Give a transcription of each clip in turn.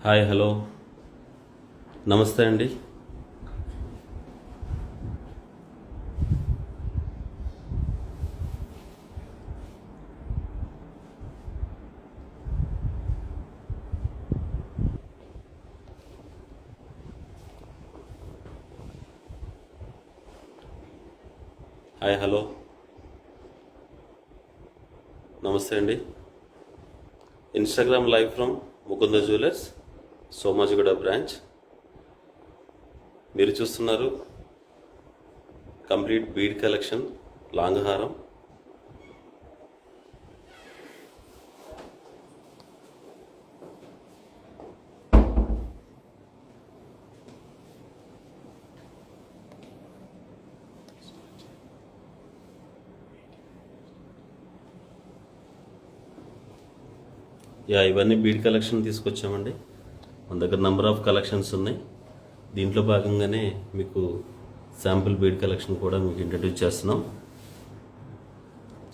Hi hello నమస్తే అండి. Hi hello నమస్తే అండి. Instagram live from Mukunda jewellers, Somajiguda branch. మీరు చూస్తున్నారు కంప్లీట్ బీడ్ కలెక్షన్, లాంగ్ హారం. ఇవన్నీ బీడ్ కలెక్షన్ తీసుకొచ్చామండి. మన దగ్గర నెంబర్ ఆఫ్ కలెక్షన్స్ ఉన్నాయి. దీంట్లో భాగంగానే మీకు శాంపుల్ బీడ్ కలెక్షన్ కూడా మీకు ఇంట్రడ్యూస్ చేస్తున్నాం.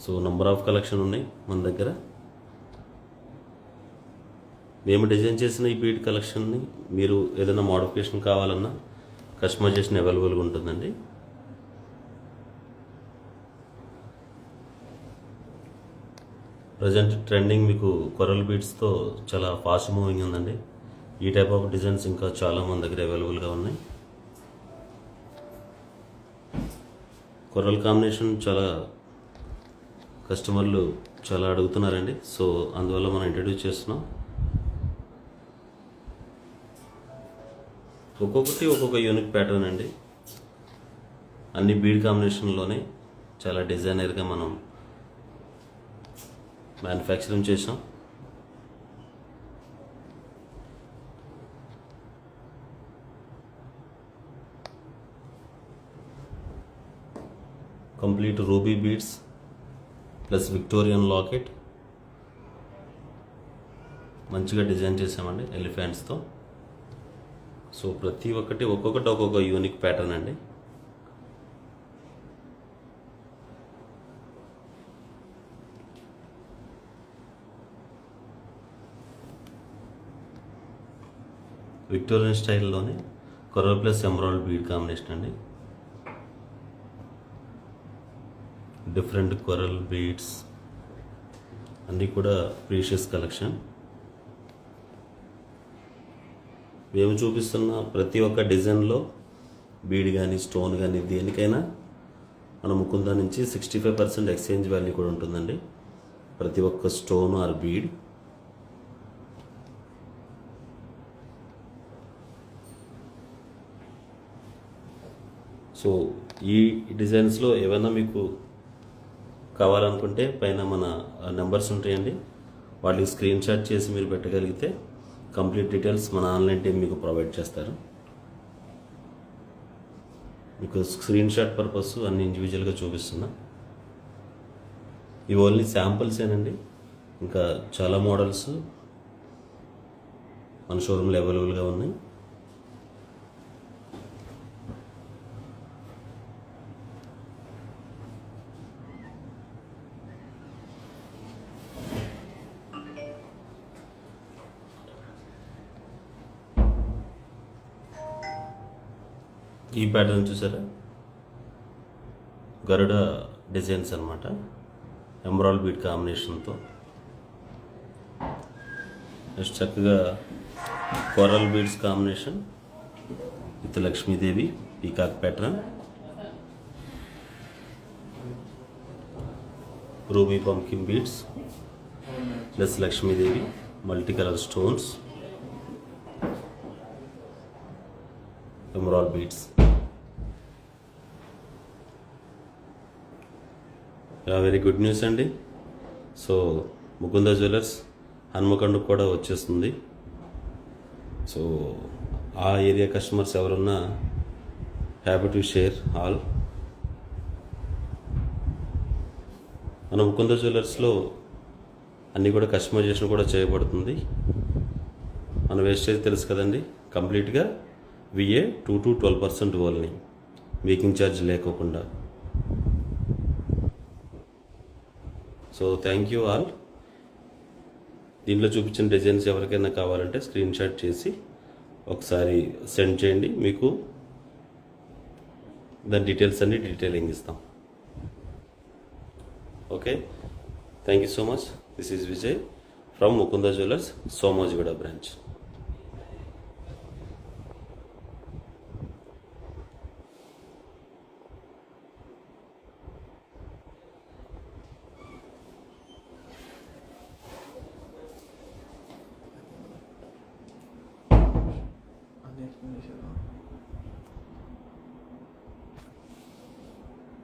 సో నెంబర్ ఆఫ్ కలెక్షన్ ఉన్నాయి మన దగ్గర. మేము డిజైన్ చేసిన ఈ బీడ్ కలెక్షన్ని మీరు ఏదైనా మోడిఫికేషన్ కావాలన్నా కస్టమైజేషన్ అవైలబుల్గా ఉంటుందండి. ప్రజెంట్ ట్రెండింగ్ మీకు కొరల్ బీడ్స్తో చాలా ఫాస్ట్ మూవింగ్ ఉందండి. ఈ టైప్ ఆఫ్ డిజైన్స్ ఇంకా చాలా మన దగ్గర అవైలబుల్గా ఉన్నాయి. కొరల్ కాంబినేషన్ చాలా కస్టమర్లు చాలా అడుగుతున్నారండి. సో అందువల్ల మనం ఇంట్రడ్యూస్ చేస్తున్నాం. ఒక్కొక్కటి ఒక్కొక్క యూనిక్ ప్యాటర్న్ అండి. అన్ని బీడ్ కాంబినేషన్లోనే చాలా డిజైనర్గా మనం మ్యానుఫ్యాక్చరింగ్ చేసాం. Complete ruby beads plus Victorian locket మంచిగా డిజైన్ చేసామండి ఎలిఫెంట్స్తో. సో ప్రతి ఒక్కటి ఒక్కొక్కటి ఒక్కొక్క యూనిక్ ప్యాటర్న్ అండి. విక్టోరియన్ స్టైల్లోనే coral plus emerald bead combination అండి. డిఫరెంట్ కొరల్ బీడ్స్ అన్నీ కూడా ప్రీషియస్ కలెక్షన్. మేము చూపిస్తున్న ప్రతి ఒక్క డిజైన్లో బీడ్ కానీ స్టోన్ కానీ దేనికైనా మన ముకుంద నుంచి 65% ఎక్స్చేంజ్ వాల్యూ కూడా ఉంటుందండి. ప్రతి ఒక్క స్టోన్ ఆర్ బీడ్. సో ఈ డిజైన్స్లో ఏమైనా మీకు కావాలనుకుంటే పైన మన నెంబర్స్ ఉంటాయండి. వాటికి స్క్రీన్ షాట్ చేసి మీరు పెట్టగలిగితే కంప్లీట్ డీటెయిల్స్ మన ఆన్లైన్ టీం మీకు ప్రొవైడ్ చేస్తారు. మీకు స్క్రీన్ షాట్ పర్పస్ అన్ని ఇండివిజువల్గా చూపిస్తున్నా. ఇవి ఓన్లీ శాంపుల్సేనండి. ఇంకా చాలా మోడల్స్ మన షోరూంలో అవైలబుల్గా ఉన్నాయి. ఈ ప్యాటర్న్ చూసారా, గరుడ డిజైన్స్ అనమాట, ఎమరాల్డ్ బీడ్ కాంబినేషన్తో. నెక్స్ట్ చక్కగా coral beads combination with Lakshmidevi peacock pattern, ruby pumpkin beads plus Lakshmidevi, multi colour stones, emerald beads. Very good news అండి. సో ముకుంద జ్యువెలర్స్ హన్మకొండకు కూడా వచ్చేస్తుంది. సో ఆ ఏరియా కస్టమర్స్ ఎవరున్నా హ్యాపీ టు షేర్ ఆల్. మన ముకుంద జ్యువెలర్స్లో అన్నీ కూడా కస్టమైజేషన్ కూడా చేయబడుతుంది. మన వేస్టేజ్ తెలుసు కదండి, కంప్లీట్గా VA 2 to 12% only, making charge లేకోకుండా. So thank you all. దీంట్లో చూపించిన డిజైన్స్ ఎవరికైనా కావాలంటే స్క్రీన్ షాట్ చేసి ఒకసారి సెండ్ చేయండి, మీకు దాని డీటెయిల్స్ అన్ని డీటెయిలింగ్ ఇస్తాం. Okay, thank you so much. This is Vijay from Mukunda jewellers, Somajiguda branch.